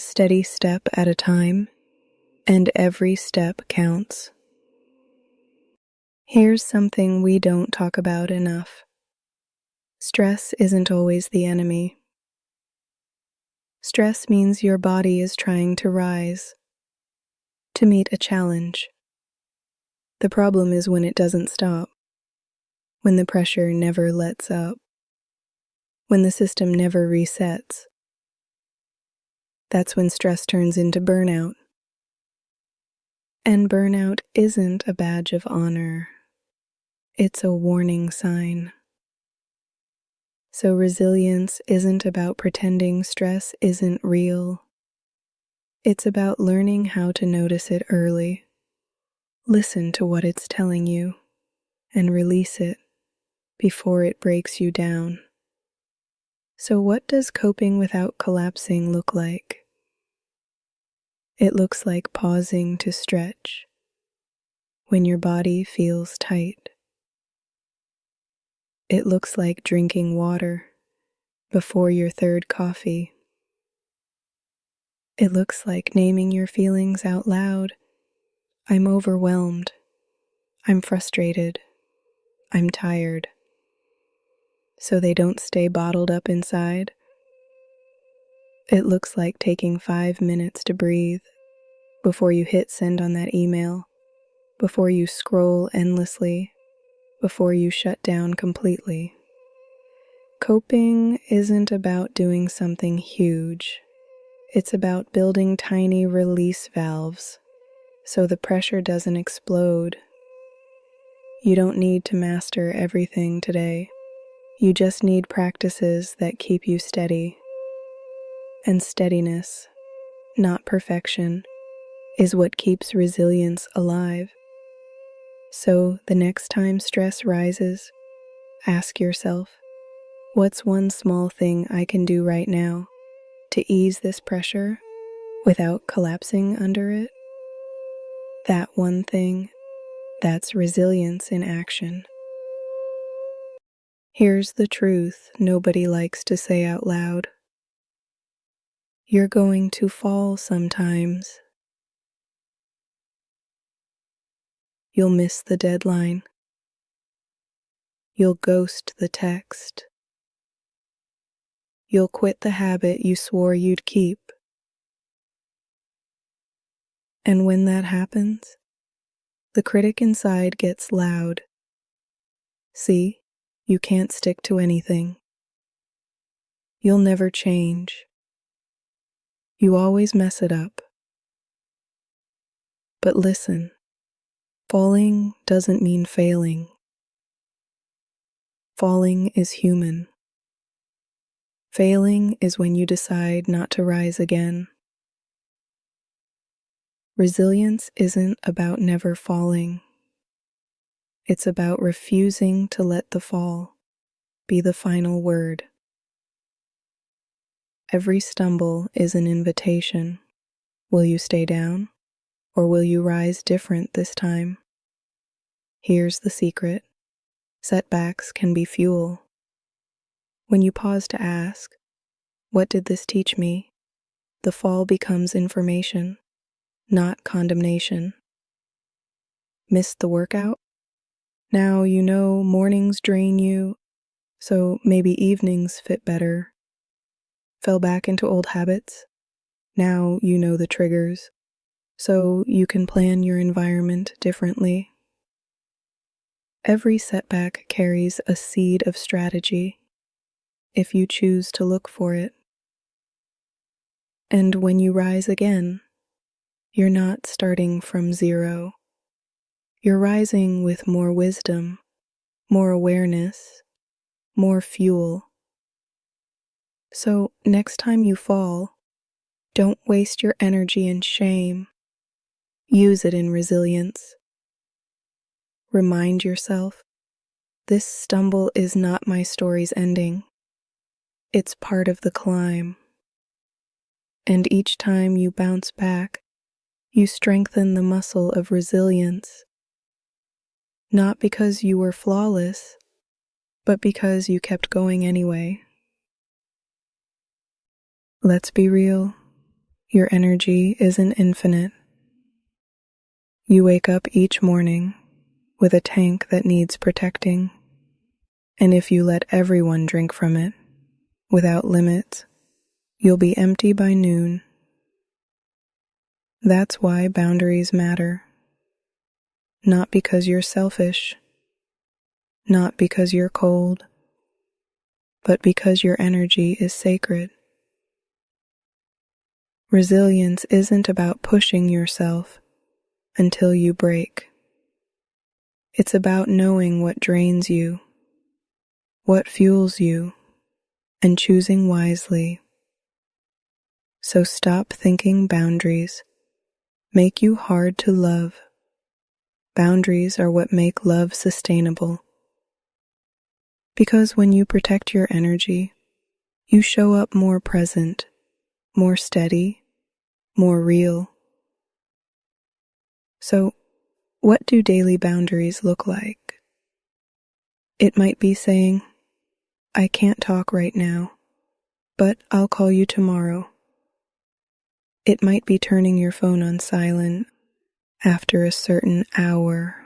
steady step at a time, and every step counts. Here's something we don't talk about enough. Stress isn't always the enemy. Stress means your body is trying to rise, to meet a challenge. The problem is when it doesn't stop, when the pressure never lets up, when the system never resets. That's when stress turns into burnout. And burnout isn't a badge of honor. It's a warning sign. So resilience isn't about pretending stress isn't real. It's about learning how to notice it early. Listen to what it's telling you and release it before it breaks you down. So what does coping without collapsing look like? It looks like pausing to stretch when your body feels tight. It looks like drinking water before your third coffee. It looks like naming your feelings out loud. I'm overwhelmed. I'm frustrated. I'm tired. So they don't stay bottled up inside. It looks like taking 5 minutes to breathe before you hit send on that email, before you scroll endlessly, before you shut down completely. Coping isn't about doing something huge. It's about building tiny release valves so the pressure doesn't explode. You don't need to master everything today. You just need practices that keep you steady. And steadiness, not perfection, is what keeps resilience alive. So the next time stress rises, ask yourself, what's one small thing I can do right now to ease this pressure without collapsing under it? That one thing, that's resilience in action. Here's the truth nobody likes to say out loud. You're going to fall sometimes. You'll miss the deadline. You'll ghost the text. You'll quit the habit you swore you'd keep. And when that happens, the critic inside gets loud. See, you can't stick to anything. You'll never change. You always mess it up. But listen, falling doesn't mean failing. Falling is human. Failing is when you decide not to rise again. Resilience isn't about never falling. It's about refusing to let the fall be the final word. Every stumble is an invitation. Will you stay down, or will you rise different this time? Here's the secret. Setbacks can be fuel. When you pause to ask, what did this teach me? The fall becomes information, not condemnation. Missed the workout? Now you know mornings drain you, so maybe evenings fit better. Fell back into old habits? Now you know the triggers, so you can plan your environment differently. Every setback carries a seed of strategy, if you choose to look for it. And when you rise again, you're not starting from zero. You're rising with more wisdom, more awareness, more fuel. So next time you fall, don't waste your energy in shame. Use it in resilience. Remind yourself, this stumble is not my story's ending. It's part of the climb. And each time you bounce back, you strengthen the muscle of resilience. Not because you were flawless, but because you kept going anyway. Let's be real. Your energy isn't infinite. You wake up each morning with a tank that needs protecting, and if you let everyone drink from it, without limits, you'll be empty by noon. That's why boundaries matter. Not because you're selfish, not because you're cold, but because your energy is sacred. Resilience isn't about pushing yourself until you break. It's about knowing what drains you, what fuels you, and choosing wisely. So stop thinking boundaries make you hard to love. Boundaries are what make love sustainable. Because when you protect your energy, you show up more present, more steady, more real. So, what do daily boundaries look like? It might be saying, I can't talk right now, but I'll call you tomorrow. It might be turning your phone on silent after a certain hour.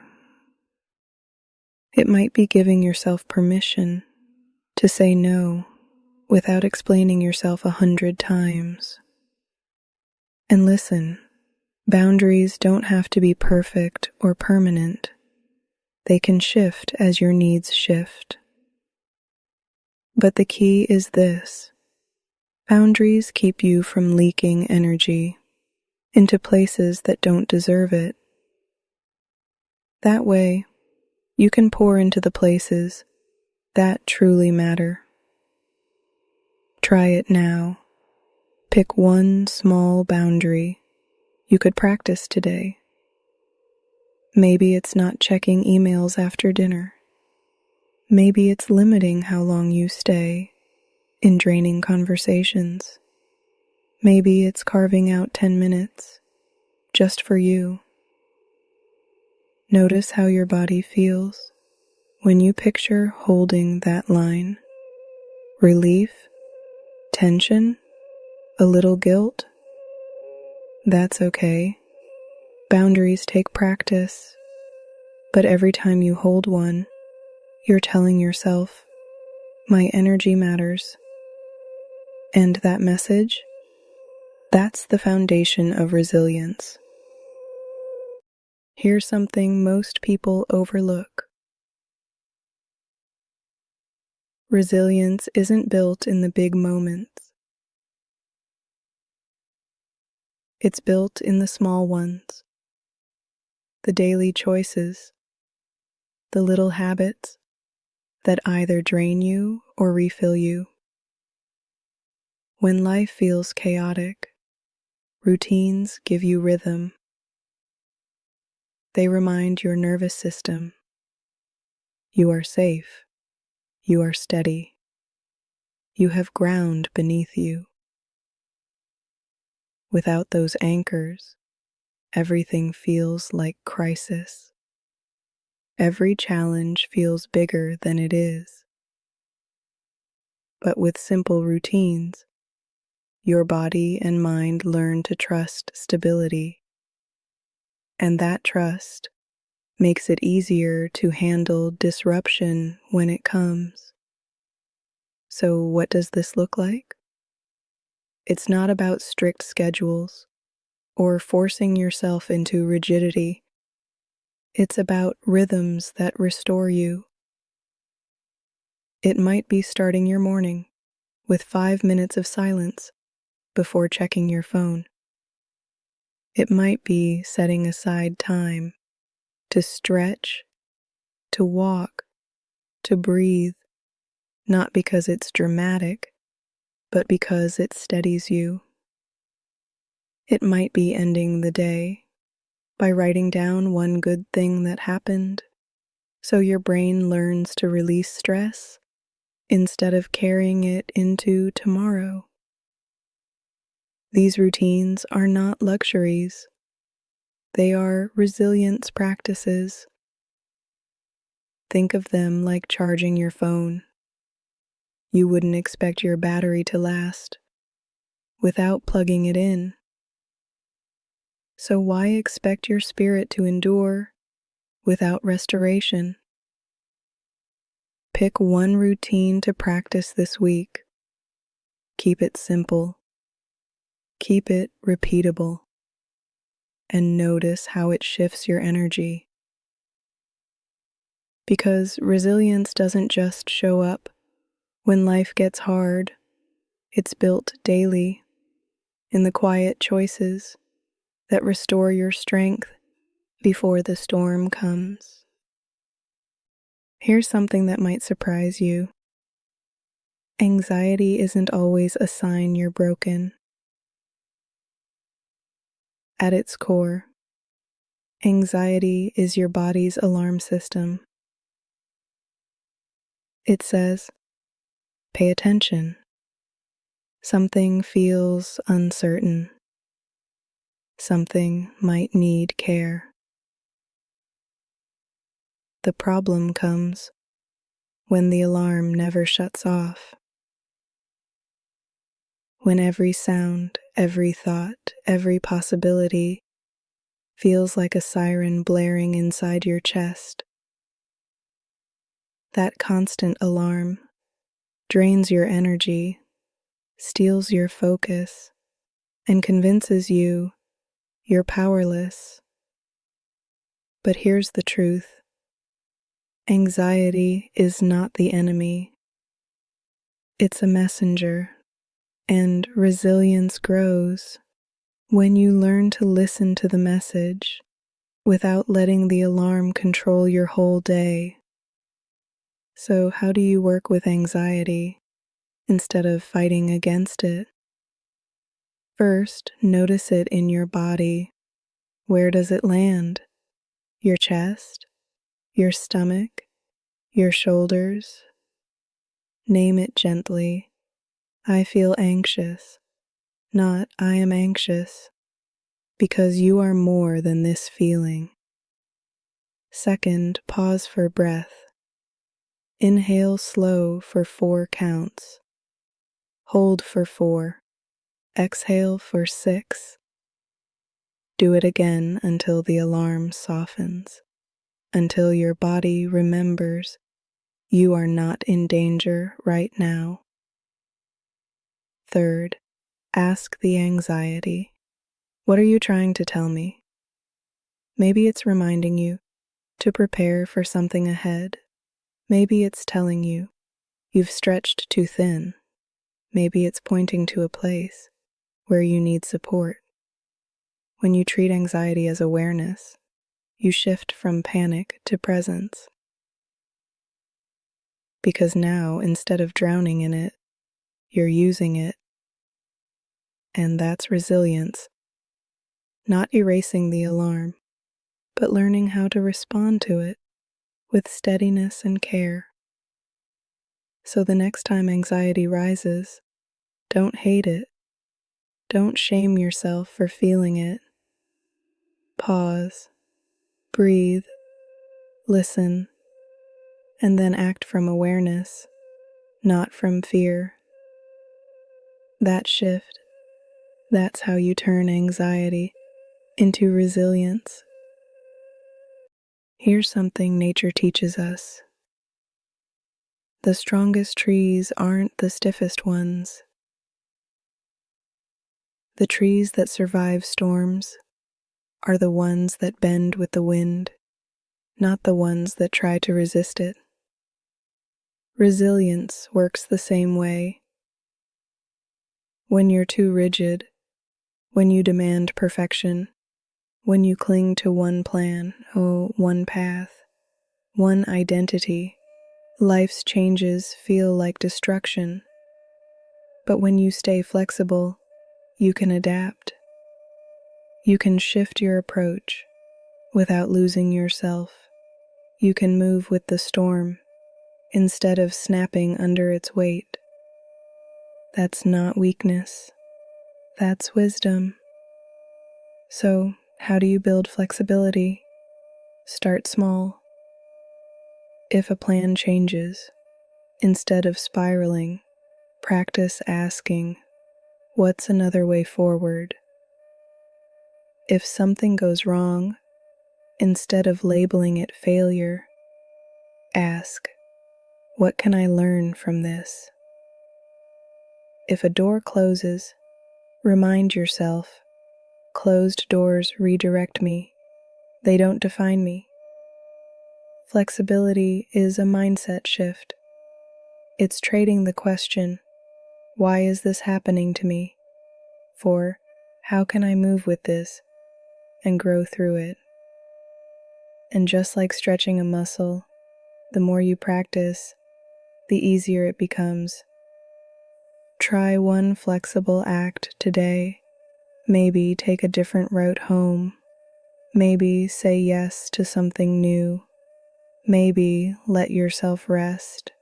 It might be giving yourself permission to say no without explaining yourself 100 times. And listen, boundaries don't have to be perfect or permanent. They can shift as your needs shift. But the key is this: boundaries keep you from leaking energy into places that don't deserve it. That way, you can pour into the places that truly matter. Try it now. Pick one small boundary you could practice today. Maybe it's not checking emails after dinner. Maybe it's limiting how long you stay in draining conversations. Maybe it's carving out 10 minutes just for you. Notice how your body feels when you picture holding that line. Relief, tension, a little guilt. That's okay. Boundaries take practice, but every time you hold one, you're telling yourself, my energy matters. And that message, that's the foundation of resilience. Here's something most people overlook. Resilience isn't built in the big moments. It's built in the small ones, the daily choices, the little habits that either drain you or refill you. When life feels chaotic, routines give you rhythm. They remind your nervous system, you are safe, you are steady, you have ground beneath you. Without those anchors, everything feels like crisis. Every challenge feels bigger than it is. But with simple routines, your body and mind learn to trust stability. And that trust makes it easier to handle disruption when it comes. So what does this look like? It's not about strict schedules or forcing yourself into rigidity. It's about rhythms that restore you. It might be starting your morning with 5 minutes of silence before checking your phone. It might be setting aside time to stretch, to walk, to breathe, not because it's dramatic, but because it steadies you. It might be ending the day by writing down one good thing that happened, so your brain learns to release stress instead of carrying it into tomorrow. These routines are not luxuries. They are resilience practices. Think of them like charging your phone. You wouldn't expect your battery to last without plugging it in. So why expect your spirit to endure without restoration? Pick one routine to practice this week. Keep it simple. Keep it repeatable. And notice how it shifts your energy. Because resilience doesn't just show up when life gets hard. It's built daily in the quiet choices that restore your strength before the storm comes. Here's something that might surprise you. Anxiety isn't always a sign you're broken. At its core, anxiety is your body's alarm system. It says, pay attention. Something feels uncertain. Something might need care. The problem comes when the alarm never shuts off. When every sound, every thought, every possibility feels like a siren blaring inside your chest. That constant alarm drains your energy, steals your focus, and convinces you you're powerless. But here's the truth. Anxiety is not the enemy. It's a messenger, and resilience grows when you learn to listen to the message without letting the alarm control your whole day. So, how do you work with anxiety instead of fighting against it? First, notice it in your body. Where does it land? Your chest? Your stomach? Your shoulders? Name it gently. I feel anxious, not I am anxious, because you are more than this feeling. Second, pause for breath. Inhale slow for 4 counts. Hold for 4. Exhale for 6. Do it again until the alarm softens, until your body remembers you are not in danger right now. Third, ask the anxiety, what are you trying to tell me? Maybe it's reminding you to prepare for something ahead. Maybe it's telling you you've stretched too thin. Maybe it's pointing to a place where you need support. When you treat anxiety as awareness, you shift from panic to presence. Because now, instead of drowning in it, you're using it. And that's resilience. Not erasing the alarm, but learning how to respond to it with steadiness and care. So the next time anxiety rises, don't hate it. Don't shame yourself for feeling it. Pause, breathe, listen, and then act from awareness, not from fear. That shift, that's how you turn anxiety into resilience. Here's something nature teaches us. The strongest trees aren't the stiffest ones. The trees that survive storms are the ones that bend with the wind, not the ones that try to resist it. Resilience works the same way. When you're too rigid, when you demand perfection, when you cling to one plan, one path, one identity, life's changes feel like destruction. But when you stay flexible, you can adapt. You can shift your approach without losing yourself. You can move with the storm instead of snapping under its weight. That's not weakness. That's wisdom. So, how do you build flexibility? Start small. If a plan changes, instead of spiraling, practice asking, what's another way forward? If something goes wrong, instead of labeling it failure, ask, what can I learn from this? If a door closes, remind yourself, closed doors redirect me. They don't define me. Flexibility is a mindset shift. It's trading the question, why is this happening to me? For, how can I move with this and grow through it? And just like stretching a muscle, the more you practice, the easier it becomes. Try one flexible act today. Maybe take a different route home. Maybe say yes to something new. Maybe let yourself rest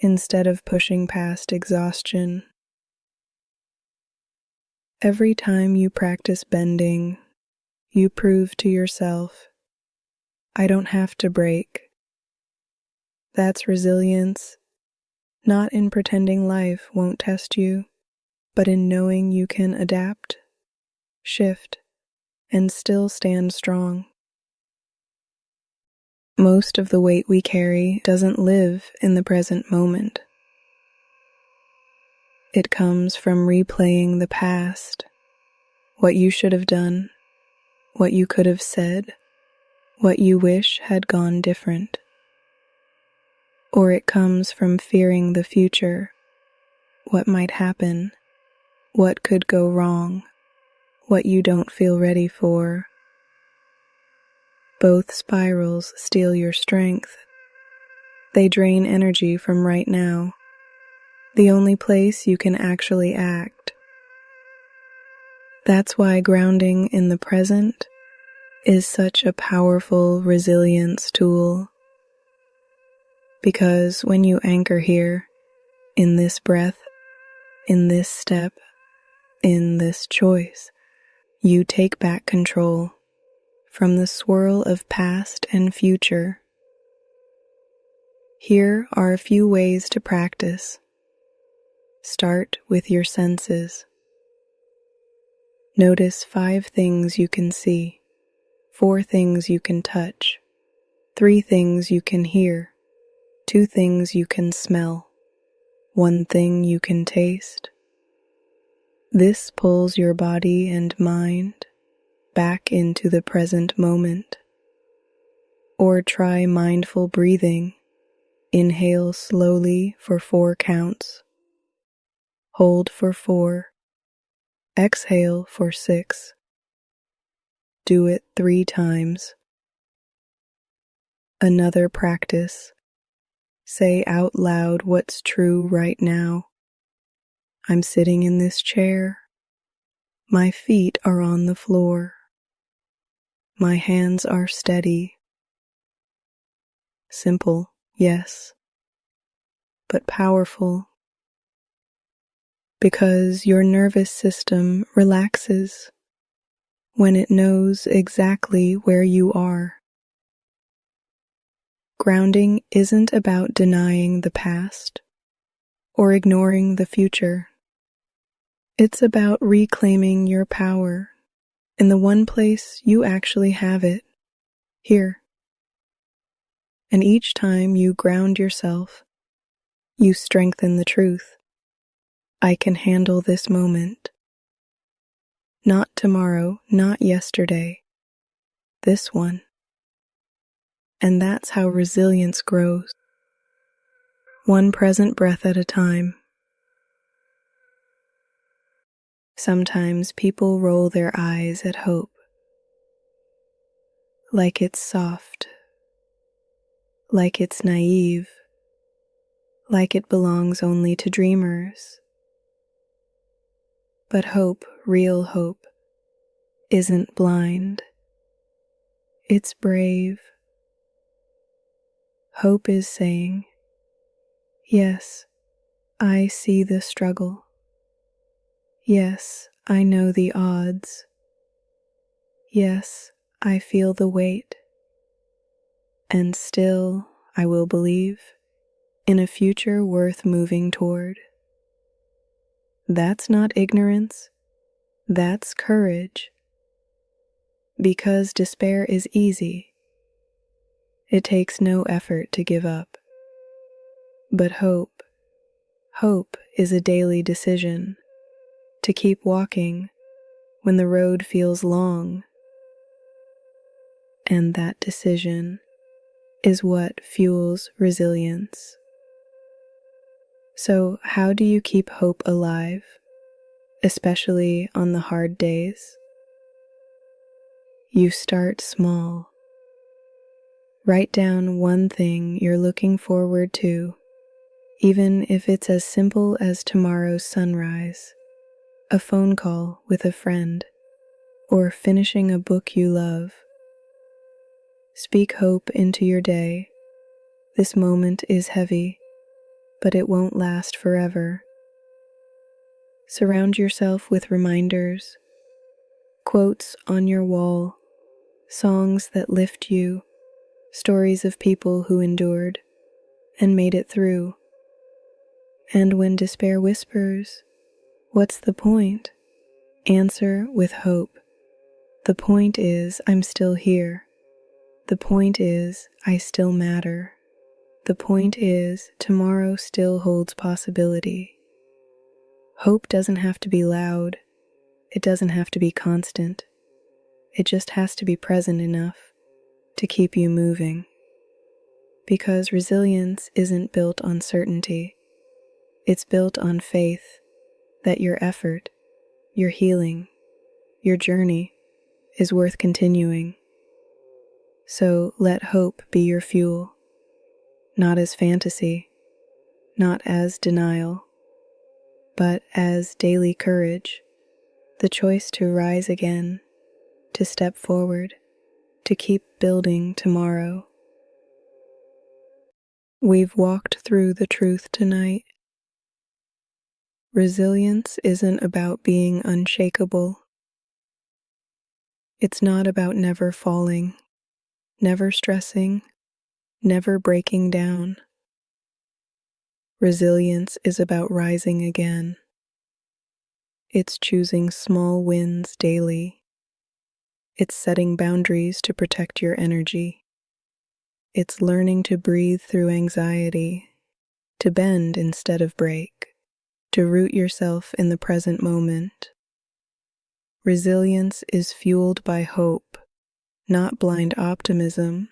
instead of pushing past exhaustion. Every time you practice bending, you prove to yourself, I don't have to break. That's resilience, not in pretending life won't test you, but in knowing you can adapt, shift, and still stand strong. Most of the weight we carry doesn't live in the present moment. It comes from replaying the past, what you should have done, what you could have said, what you wish had gone different. Or it comes from fearing the future, what might happen, what could go wrong, what you don't feel ready for. Both spirals steal your strength. They drain energy from right now, the only place you can actually act. That's why grounding in the present is such a powerful resilience tool. Because when you anchor here, in this breath, in this step, in this choice, you take back control from the swirl of past and future. Here are a few ways to practice. Start with your senses. Notice 5 things you can see, 4 things you can touch, 3 things you can hear, 2 things you can smell, 1 thing you can taste. This pulls your body and mind back into the present moment. Or try mindful breathing. Inhale slowly for 4 counts. Hold for 4. Exhale for 6. Do it 3 times. Another practice. Say out loud what's true right now. I'm sitting in this chair. My feet are on the floor. My hands are steady. Simple, yes, but powerful. Because your nervous system relaxes when it knows exactly where you are. Grounding isn't about denying the past or ignoring the future. It's about reclaiming your power in the one place you actually have it, here. And each time you ground yourself, you strengthen the truth. I can handle this moment. Not tomorrow, not yesterday, this one. And that's how resilience grows. One present breath at a time. Sometimes people roll their eyes at hope, like it's soft, like it's naive, like it belongs only to dreamers. But hope, real hope, isn't blind. It's brave. Hope is saying, yes, I see the struggle. Yes, I know the odds. Yes, I feel the weight. And still, I will believe in a future worth moving toward. That's not ignorance. That's courage. Because despair is easy. It takes no effort to give up. But hope is a daily decision to keep walking when the road feels long. And that decision is what fuels resilience. So, how do you keep hope alive, especially on the hard days? You start small. Write down one thing you're looking forward to, even if it's as simple as tomorrow's sunrise, a phone call with a friend, or finishing a book you love. Speak hope into your day. This moment is heavy, but it won't last forever. Surround yourself with reminders, quotes on your wall, songs that lift you, stories of people who endured and made it through. And when despair whispers, "What's the point?" answer with hope. The point is, I'm still here. The point is, I still matter. The point is, tomorrow still holds possibility. Hope doesn't have to be loud. It doesn't have to be constant. It just has to be present enough to keep you moving. Because resilience isn't built on certainty. It's built on faith that your effort, your healing, your journey is worth continuing. So let hope be your fuel, not as fantasy, not as denial, but as daily courage, the choice to rise again, to step forward, to keep building tomorrow. We've walked through the truth tonight. Resilience isn't about being unshakable. It's not about never falling, never stressing, never breaking down. Resilience is about rising again. It's choosing small wins daily. It's setting boundaries to protect your energy. It's learning to breathe through anxiety, to bend instead of break, to root yourself in the present moment. Resilience is fueled by hope, not blind optimism,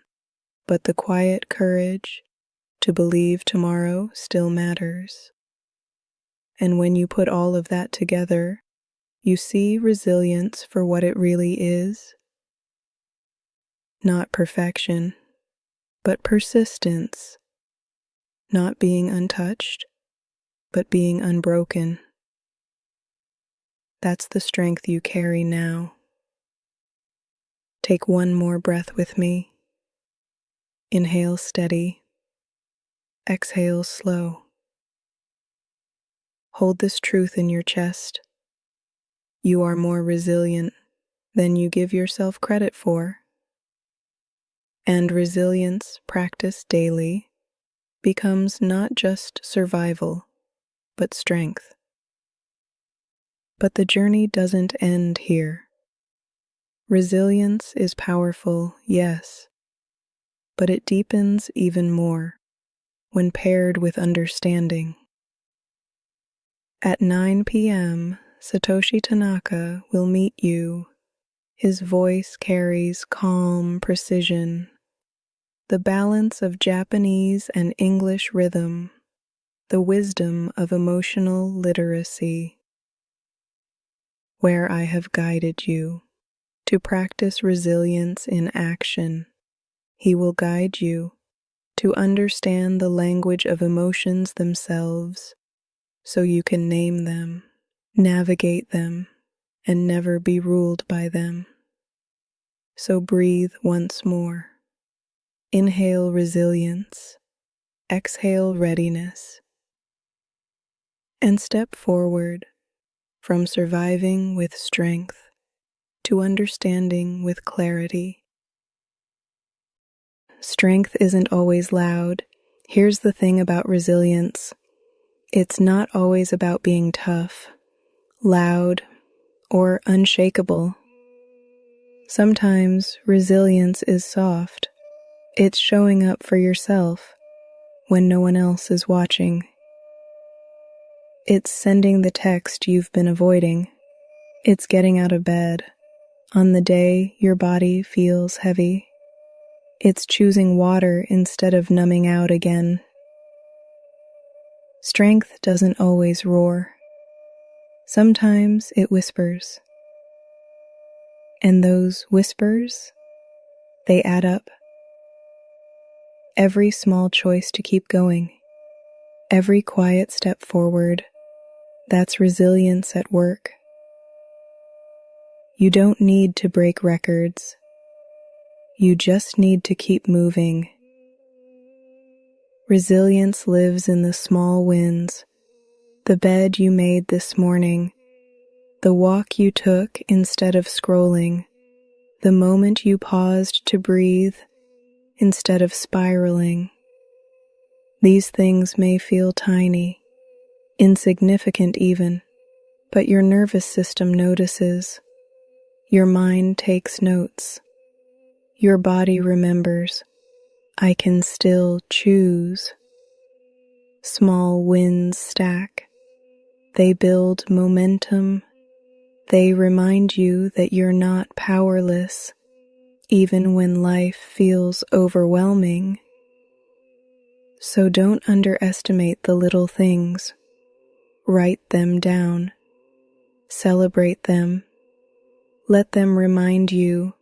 but the quiet courage to believe tomorrow still matters. And when you put all of that together, you see resilience for what it really is. Not perfection, but persistence. Not being untouched, but being unbroken. That's the strength you carry now. Take one more breath with me. Inhale steady. Exhale slow. Hold this truth in your chest. You are more resilient than you give yourself credit for. And resilience practiced daily becomes not just survival, but strength. But the journey doesn't end here. Resilience is powerful, yes, but it deepens even more when paired with understanding. At 9 p.m., Satoshi Tanaka will meet you. His voice carries calm precision, the balance of Japanese and English rhythm, the wisdom of emotional literacy. Where I have guided you to practice resilience in action, he will guide you to understand the language of emotions themselves so you can name them, navigate them, and never be ruled by them. So breathe once more. Inhale resilience, exhale readiness, and step forward from surviving with strength to understanding with clarity. Strength isn't always loud. Here's the thing about resilience. It's not always about being tough, loud, or unshakable. Sometimes resilience is soft. It's showing up for yourself when no one else is watching. It's sending the text you've been avoiding. It's getting out of bed on the day your body feels heavy. It's choosing water instead of numbing out again. Strength doesn't always roar. Sometimes it whispers. And those whispers, they add up. Every small choice to keep going, every quiet step forward, that's resilience at work. You don't need to break records. You just need to keep moving. Resilience lives in the small wins, the bed you made this morning, the walk you took instead of scrolling, the moment you paused to breathe instead of spiraling. These things may feel tiny, insignificant even, but your nervous system notices. Your mind takes notes. Your body remembers. I can still choose. Small wins stack. They build momentum. They remind you that you're not powerless, even when life feels overwhelming. So don't underestimate the little things. Write them down. Celebrate them. Let them remind you